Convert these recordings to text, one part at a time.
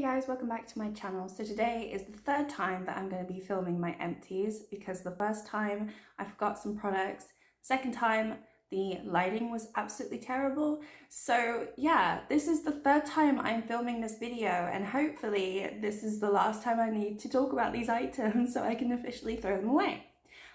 guys, welcome back to my channel. So today is the third time that I'm going to be filming my empties because the first time I forgot some products, second time the lighting was absolutely terrible. So yeah, this is the third time I'm filming this video and hopefully this is the last time I need to talk about these items so I can officially throw them away.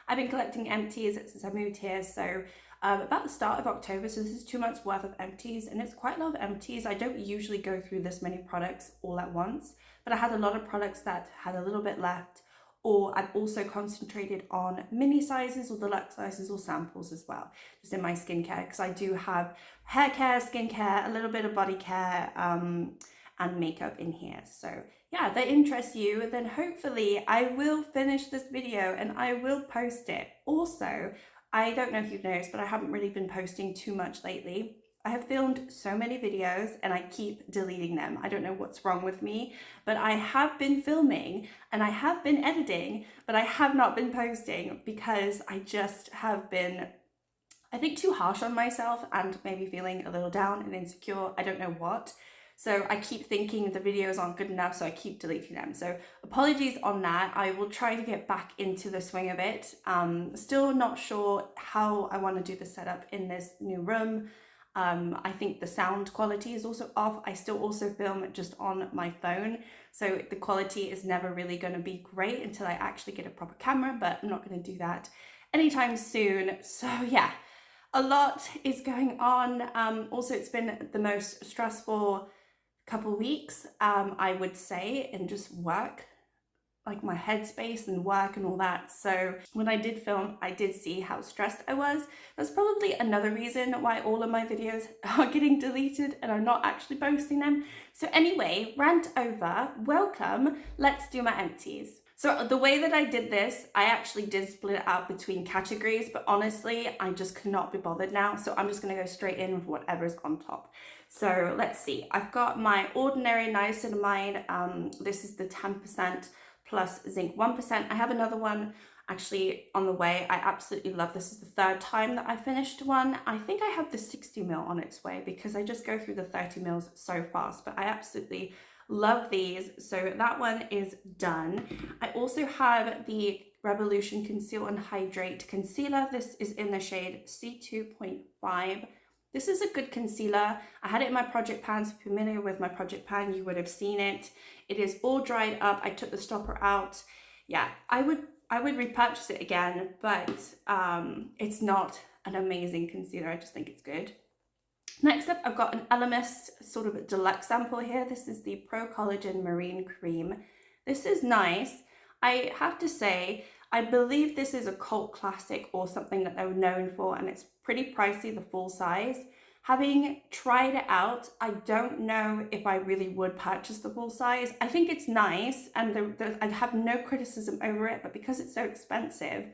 I've been collecting empties since I moved here, so about the start of October, so this is 2 months worth of empties, and it's quite a lot of empties. I don't usually go through this many products all at once, but I had a lot of products that had a little bit left, or I've also concentrated on mini sizes or deluxe sizes or samples as well, just in my skincare, because I do have hair care, skincare, a little bit of body care, and makeup in here. So yeah, if that interests you, then hopefully I will finish this video and I will post it. Also, I don't know if you've noticed, but I haven't really been posting too much lately. I have filmed so many videos and I keep deleting them. I don't know what's wrong with me, but I have been filming and I have been editing, but I have not been posting because I just have been, I think, too harsh on myself and maybe feeling a little down and insecure. I don't know what. So I keep thinking the videos aren't good enough, so I keep deleting them. So apologies on that. I will try to get back into the swing of it. Still not sure how I want to do the setup in this new room. I think the sound quality is also off. I still also film just on my phone, so the quality is never really going to be great until I actually get a proper camera, but I'm not going to do that anytime soon. So yeah, a lot is going on. Also, it's been the most stressful couple weeks, I would say, in just work, like my headspace and work and all that. So when I did film, I did see how stressed I was. That's probably another reason why all of my videos are getting deleted and I'm not actually posting them. So anyway, rant over, welcome, let's do my empties. So the way that I did this, I actually did split it out between categories, but honestly, I just cannot be bothered now. So I'm just gonna go straight in with whatever's on top. So let's see, I've got my ordinary niacinamide. This is the 10% plus zinc 1%. I have another one actually on the way. I absolutely love this. This is the third time that I finished one. I think I have the 60 ml on its way because I just go through the 30 mils so fast, but I absolutely love these. So that one is done. I also have the Revolution Conceal and Hydrate Concealer. This is in the shade C2.5. This is a good concealer. I had it in my project pan, so if you're familiar with my project pan, you would have seen it. It is all dried up. I took the stopper out. Yeah, I would repurchase it again, but it's not an amazing concealer. I just think it's good. Next up, I've got an Elemis sort of deluxe sample here. This is the Pro Collagen Marine Cream. This is nice. I have to say, I believe this is a cult classic or something that they were known for, and it's pretty pricey, the full size. Having tried it out, I don't know if I really would purchase the full size. I think it's nice, and I have no criticism over it, but because it's so expensive,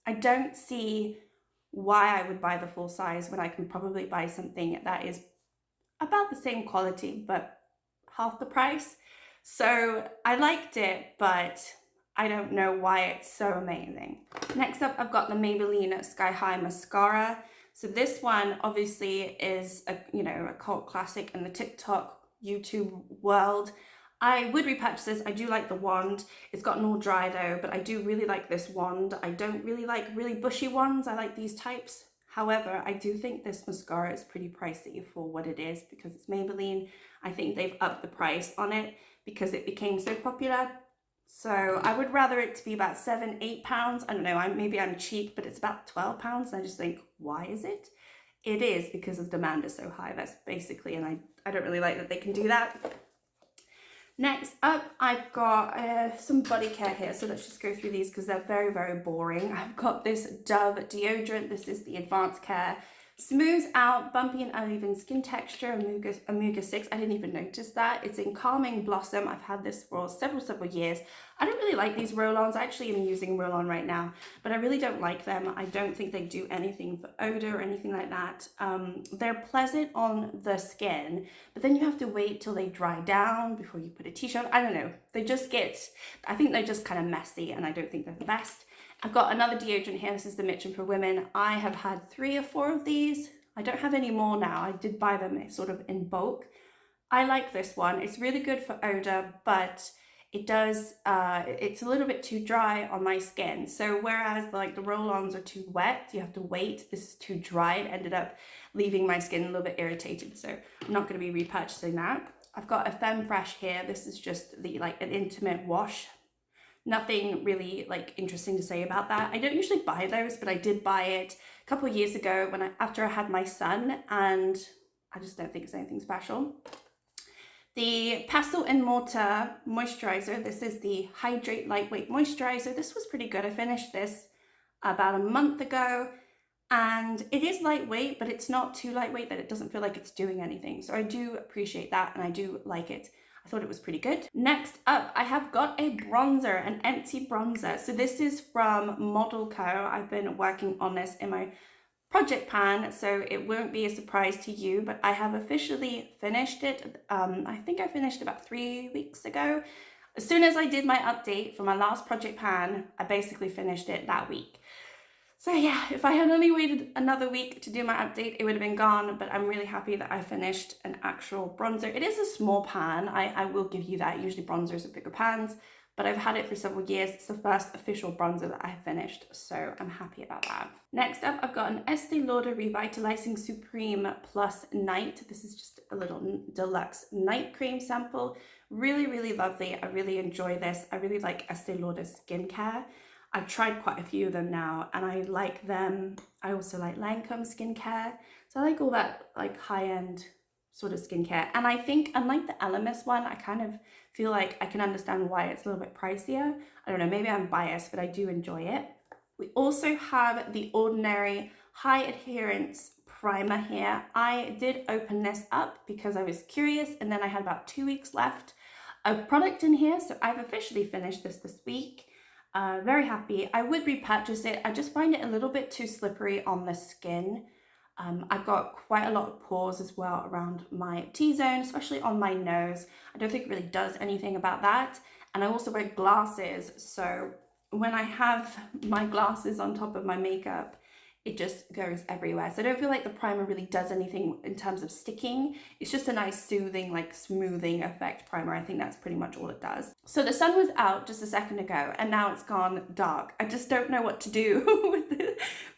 I don't see why I would buy the full size when I can probably buy something that is about the same quality, but half the price. So I liked it, but I don't know why it's so amazing. Next up, I've got the Maybelline Sky High Mascara. So this one obviously is a cult classic in the TikTok, YouTube world. I would repurchase this. I do like the wand. It's gotten all dry though, but I do really like this wand. I don't really like really bushy wands. I like these types. However, I do think this mascara is pretty pricey for what it is because it's Maybelline. I think they've upped the price on it because it became so popular. So I would rather it to be about £7, £8. I don't know, maybe I'm cheap, but it's about £12. And I just think, why is it? It is because the demand is so high. That's basically, and I don't really like that they can do that. Next up, I've got some body care here. So let's just go through these because they're very, very boring. I've got this Dove deodorant. This is the Advanced Care Smooths Out Bumpy and Uneven Skin Texture Omega 6. I didn't even notice that. It's in Calming Blossom. I've had this for several years. I don't really like these roll-ons. I actually am using roll-on right now, but I really don't like them. I don't think they do anything for odor or anything like that. They're pleasant on the skin, but then you have to wait till they dry down before you put a t-shirt. I don't know. I think they're just kind of messy, and I don't think they're the best. I've got another deodorant here. This is the Mitchum for Women. I have had 3 or 4 of these. I don't have any more now. I did buy them sort of in bulk. I like this one. It's really good for odor, but it does, it's a little bit too dry on my skin. So whereas like the roll-ons are too wet, you have to wait. This is too dry. It ended up leaving my skin a little bit irritated. So I'm not going to be repurchasing that. I've got a Femme Fresh here. This is just the like an intimate wash. Nothing really like interesting to say about that. I don't usually buy those, but I did buy it a couple of years ago when after I had my son, and I just don't think it's anything special. The Pastel and Mortar Moisturizer. This is the Hydrate Lightweight Moisturizer. This was pretty good. I finished this about a month ago, and it is lightweight, but it's not too lightweight that it doesn't feel like it's doing anything. So I do appreciate that, and I do like it. I thought it was pretty good. Next up, I have got a bronzer, an empty bronzer. So this is from Model Co. I've been working on this in my project pan, so it won't be a surprise to you, but I have officially finished it. I think I finished about 3 weeks ago. As soon as I did my update for my last project pan, I basically finished it that week. So yeah, if I had only waited another week to do my update, it would have been gone, but I'm really happy that I finished an actual bronzer. It is a small pan, I will give you that. Usually bronzers are bigger pans, but I've had it for several years. It's the first official bronzer that I finished, so I'm happy about that. Next up, I've got an Estee Lauder Revitalizing Supreme Plus Night. This is just a little deluxe night cream sample. Really, really lovely. I really enjoy this. I really like Estee Lauder skincare. I've tried quite a few of them now, and I like them. I also like Lancome skincare. So I like all that like high-end sort of skincare. And I think, unlike the Elemis one, I kind of feel like I can understand why it's a little bit pricier. I don't know, maybe I'm biased, but I do enjoy it. We also have the Ordinary High Adherence Primer here. I did open this up because I was curious, and then I had about 2 weeks left of product in here. So I've officially finished this week. Very happy. I would repurchase it. I just find it a little bit too slippery on the skin. I've got quite a lot of pores as well around my T-zone, especially on my nose. I don't think it really does anything about that. And I also wear glasses, so when I have my glasses on top of my makeup, it just goes everywhere. So I don't feel like the primer really does anything in terms of sticking. It's just a nice soothing, like smoothing effect primer. I think that's pretty much all it does. So the sun was out just a second ago, and now it's gone dark. I just don't know what to do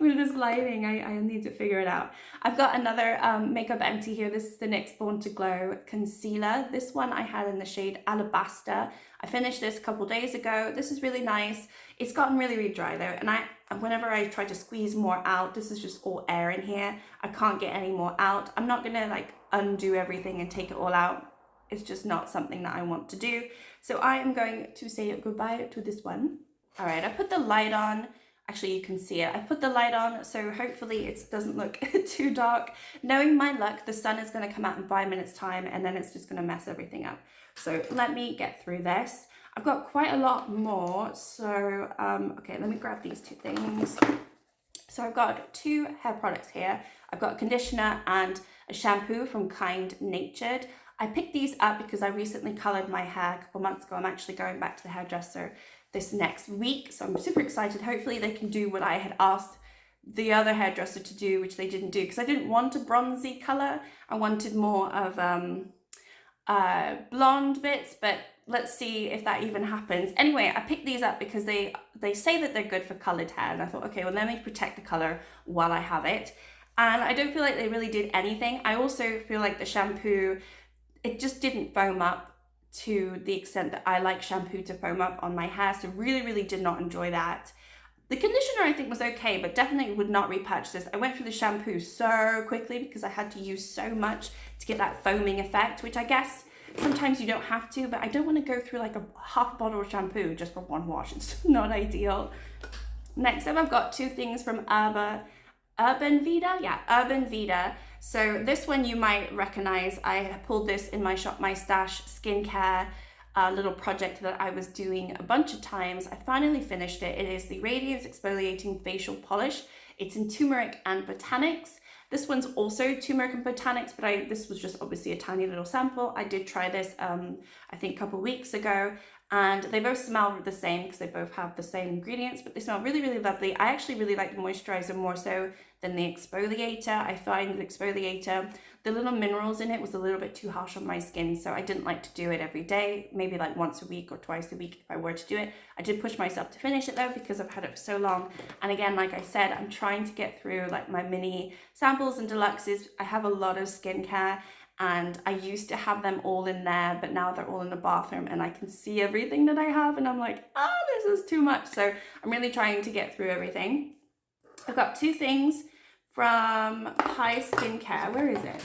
with this lighting. I need to figure it out. I've got another makeup empty here. This is the NYX Born to Glow concealer. This one I had in the shade Alabaster. I finished this a couple days ago. This is really nice. It's gotten really, really dry though, and whenever I try to squeeze more out, this is just all air in here. I can't get any more out. I'm not gonna like undo everything and take it all out. It's just not something that I want to do. So I am going to say goodbye to this one. All right, I put the light on. Actually, you can see it. I put the light on, so hopefully it doesn't look too dark. Knowing my luck, the sun is gonna come out in 5 minutes time, and then it's just gonna mess everything up. So let me get through this. I've got quite a lot more, so okay, let me grab these two things. So I've got 2 hair products here. I've got a conditioner and a shampoo from Kind Natured. I picked these up because I recently colored my hair a couple months ago. I'm actually going back to the hairdresser this next week, so I'm super excited. Hopefully they can do what I had asked the other hairdresser to do, which they didn't do, because I didn't want a bronzy color. I wanted more of blonde bits, but let's see if that even happens. Anyway, I picked these up because they say that they're good for colored hair, and I thought, okay, well, let me protect the color while I have it. And I don't feel like they really did anything. I also feel like the shampoo, it just didn't foam up to the extent that I like shampoo to foam up on my hair, so really, really did not enjoy that. The conditioner I think was okay, but definitely would not repurchase this. I went through the shampoo so quickly because I had to use so much to get that foaming effect, which I guess sometimes you don't have to, but I don't want to go through like a half bottle of shampoo just for one wash. It's not ideal. Next up, I've got 2 things from Urban Vita. Yeah, Urban Vita. So this one you might recognize. I pulled this in my Shop My Stash skincare little project that I was doing a bunch of times. I finally finished it. It is the Radiance Exfoliating Facial Polish. It's in turmeric and botanics. This one's also turmeric and botanics, but this was just obviously a tiny little sample. I did try this, I think a couple weeks ago, and they both smell the same because they both have the same ingredients, but they smell really, really lovely. I actually really like the moisturizer more so than the exfoliator. I find the exfoliator, the little minerals in it was a little bit too harsh on my skin, so I didn't like to do it every day, maybe like once a week or twice a week if I were to do it. I did push myself to finish it though because I've had it for so long. And again, like I said, I'm trying to get through like my mini samples and deluxes. I have a lot of skincare and I used to have them all in there, but now they're all in the bathroom and I can see everything that I have and I'm like, oh, this is too much. So I'm really trying to get through everything. I've got two things from Pie Skincare. Where is it?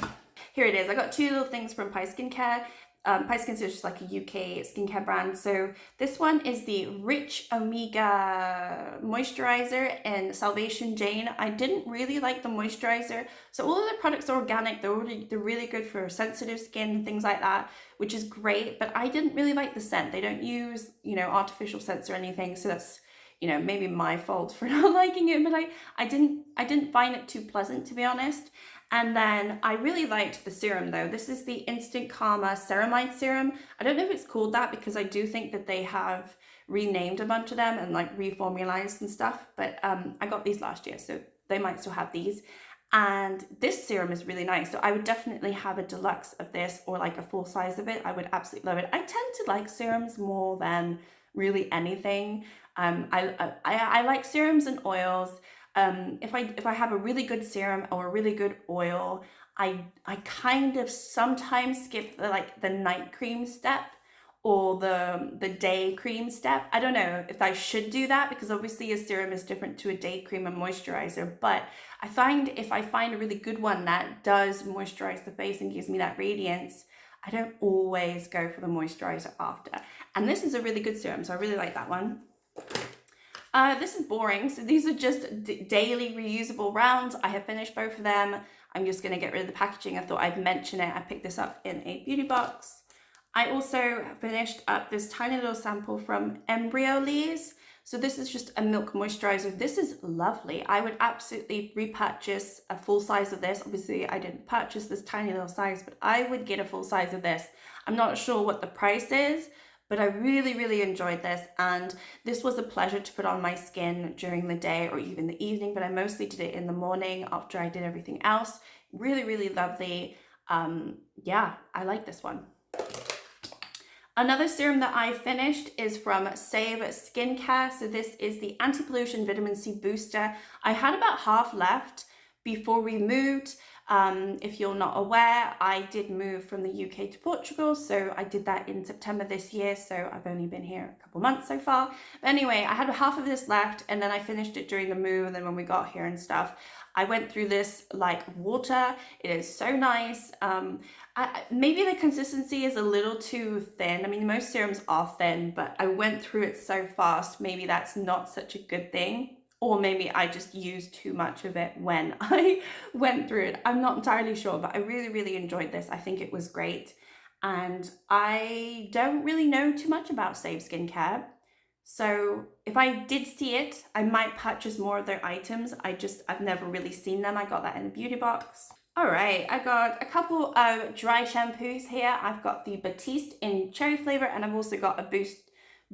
Here it is. I got two little things from Pie Skincare. Pie Skincare is just like a UK skincare brand. So this one is the Rich Omega Moisturizer in Salvation Jane. I didn't really like the moisturizer. So all of the products are organic. They're really good for sensitive skin and things like that, which is great. But I didn't really like the scent. They don't use, you know, artificial scents or anything. So that's, you know, maybe my fault for not liking it. But I didn't find it too pleasant, to be honest. And then I really liked the serum though. This is the Instant Calmer Ceramide serum. I don't know if it's called that because I do think that they have renamed a bunch of them and like reformulated and stuff. But I got these last year, so they might still have these. And this serum is really nice. So I would definitely have a deluxe of this or like a full size of it. I would absolutely love it. I tend to like serums more than really anything. I like serums and oils. If I have a really good serum or a really good oil, I kind of sometimes skip the night cream step or the day cream step. I don't know if I should do that because obviously a serum is different to a day cream and moisturizer, but I find if I find a really good one that does moisturize the face and gives me that radiance, I don't always go for the moisturizer after. And this is a really good serum, so I really like that one. This is boring. So these are just daily reusable rounds. I have finished both of them. I'm just going to get rid of the packaging. I thought I'd mention it. I picked this up in a beauty box. I also finished up this tiny little sample from Embryolisse. So this is just a milk moisturizer. This is lovely. I would absolutely repurchase a full size of this. Obviously, I didn't purchase this tiny little size, but I would get a full size of this. I'm not sure what the price is, but I really enjoyed this, and this was a pleasure to put on my skin during the day or even the evening, but I mostly did it in the morning after I did everything else. Really lovely. Yeah, I like this one. Another serum that I finished is from Save Skincare. So this is the Anti-Pollution Vitamin C Booster. I had about half left before we moved. If you're not aware, I did move from the UK to Portugal, so I did that in September this year, so I've only been here a couple months so far. But anyway, I had half of this left, and then I finished it during the move, and then when we got here and stuff, I went through this like water. It is so nice. Maybe the consistency is a little too thin. I mean, most serums are thin, but I went through it so fast. Maybe that's not such a good thing. Or maybe I just used too much of it when I went through it. I'm not entirely sure, but I really enjoyed this. I think it was great. And I don't really know too much about Save Skincare. So if I did see it, I might purchase more of their items. I've never really seen them. I got that in a beauty box. All right, I got a couple of dry shampoos here. I've got the Batiste in cherry flavor, and I've also got a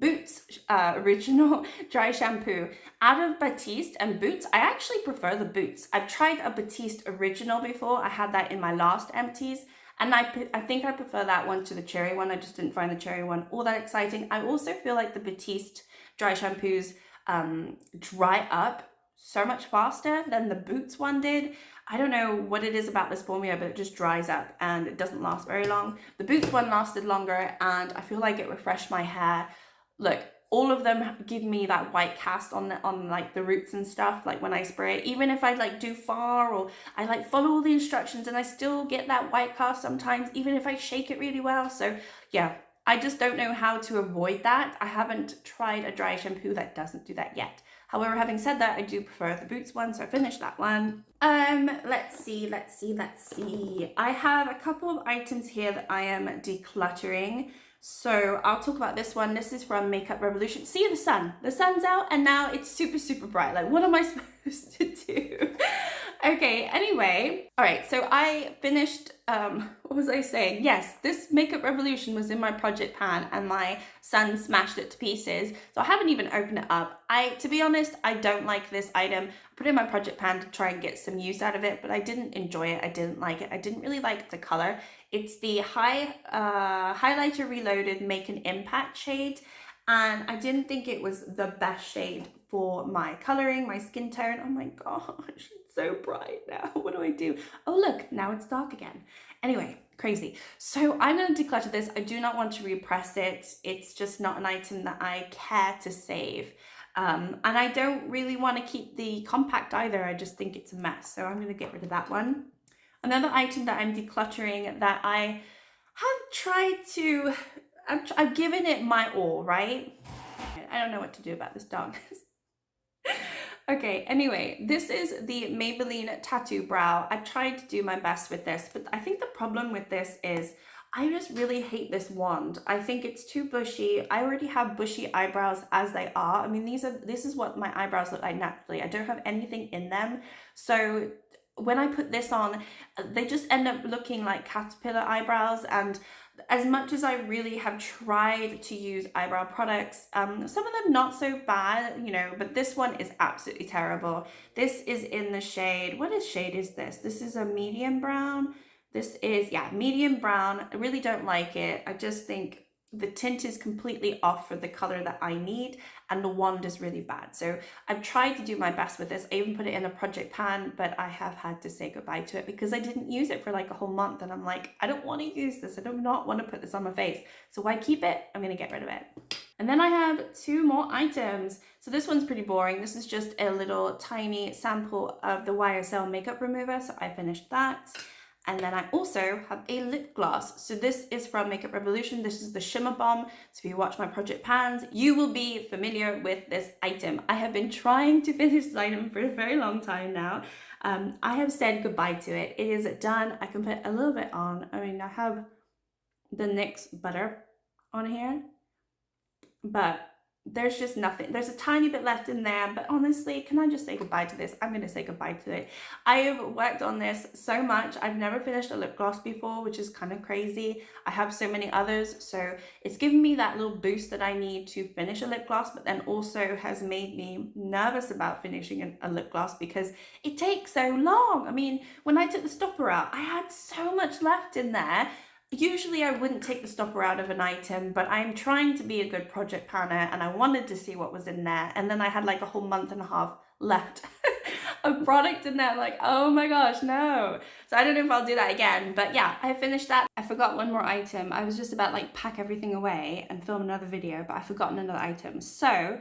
Boots original dry shampoo. Out of Batiste and Boots, I actually prefer the Boots. I've tried a Batiste original before. I had that in my last empties, and I think I prefer that one to the cherry one. I just didn't find the cherry one all that exciting. I also feel like the Batiste dry shampoos dry up so much faster than the Boots one did. I don't know what it is about this formula, but it just dries up and it doesn't last very long. The Boots one lasted longer, and I feel like it refreshed my hair. Look, all of them give me that white cast on like the roots and stuff, like when I spray it. Even if I like do far or I like follow all the instructions, and I still get that white cast sometimes, even if I shake it really well. So yeah, I just don't know how to avoid that. I haven't tried a dry shampoo that doesn't do that yet. However, having said that, I do prefer the Boots one, so I finished that one. Let's see. I have a couple of items here that I am decluttering. So I'll talk about this one. This is from Makeup Revolution. See the sun. The sun's out and now it's super bright. Like, what am I supposed to do? Okay, anyway, all right, so I finished, what was I saying? Yes, this Makeup Revolution was in my project pan and my son smashed it to pieces. So I haven't even opened it up. To be honest, I don't like this item. I put it in my project pan to try and get some use out of it, but I didn't enjoy it. I didn't like it. I didn't really like the color. It's the Highlighter Reloaded Make an Impact shade. And I didn't think it was the best shade for my coloring, my skin tone. Oh my gosh, it's so bright now. What do I do? Oh look, now it's dark again. Anyway, crazy. So I'm going to declutter this. I do not want to repress it. It's just not an item that I care to save. And I don't really want to keep the compact either. I just think it's a mess. So I'm going to get rid of that one. Another item that I'm decluttering that I have tried to, I've given it my all, right? I don't know what to do about this darkness. Okay, anyway, this is the Maybelline Tattoo Brow. I tried to do my best with this, but I think the problem with this is I just really hate this wand. I think it's too bushy. I already have bushy eyebrows as they are. I mean, this is what my eyebrows look like naturally. I don't have anything in them. So when I put this on, they just end up looking like caterpillar eyebrows. And as much as I really have tried to use eyebrow products, some of them not so bad, you know, but this one is absolutely terrible. This is in the shade, what shade is this? This is a medium brown. This is, yeah, medium brown. I really don't like it. I just think the tint is completely off for the color that I need, and the wand is really bad. So I've tried to do my best with this. I even put it in a project pan, but I have had to say goodbye to it because I didn't use it for like a whole month, and I'm like, I don't want to use this. I do not want to put this on my face. So why keep it? I'm going to get rid of it. And then I have two more items. So this one's pretty boring. This is just a little tiny sample of the YSL makeup remover. So I finished that. And then I also have a lip gloss. So this is from Makeup Revolution. This is the Shimmer Bomb. So if you watch my project pans, you will be familiar with this item. I have been trying to finish this item for a very long time now. I have said goodbye to it. It is done. I can put a little bit on. I mean, I have the NYX butter on here, but there's just nothing. There's a tiny bit left in there, but honestly, can I just say goodbye to this? I'm going to say goodbye to it. I have worked on this so much. I've never finished a lip gloss before, which is kind of crazy. I have so many others, so it's given me that little boost that I need to finish a lip gloss, but then also has made me nervous about finishing a lip gloss because it takes so long. I mean, when I took the stopper out, I had so much left in there. Usually I wouldn't take the stopper out of an item, but I'm trying to be a good project planner and I wanted to see what was in there. And then I had like a whole month and a half left of product in there. I'm like, oh my gosh, no. So I don't know if I'll do that again, but yeah, I finished that. I forgot one more item. I was just about like pack everything away and film another video, but I've forgotten another item. So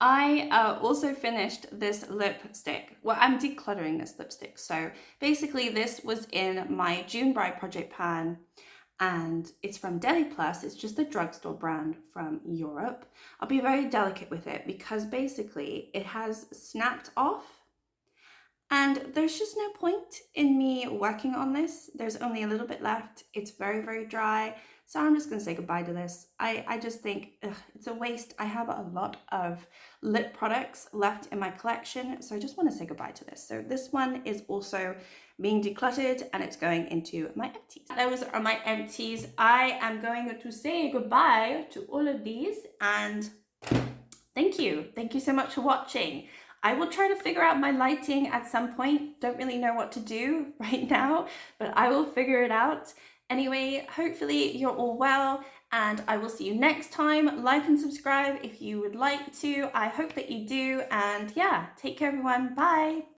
I also finished this lipstick. Well, I'm decluttering this lipstick. So basically this was in my June Bride project pan, and it's from Deli Plus. It's just a drugstore brand from Europe. I'll be very delicate with it because basically it has snapped off and there's just no point in me working on this. There's only a little bit left. It's very, very dry. So I'm just gonna say goodbye to this. I just think it's a waste. I have a lot of lip products left in my collection. So I just wanna say goodbye to this. So this one is also being decluttered and it's going into my empties. Those are my empties. I am going to say goodbye to all of these and thank you. Thank you so much for watching. I will try to figure out my lighting at some point. Don't really know what to do right now, but I will figure it out. Anyway, hopefully you're all well and I will see you next time. Like and subscribe if you would like to. I hope that you do. And yeah, take care everyone. Bye.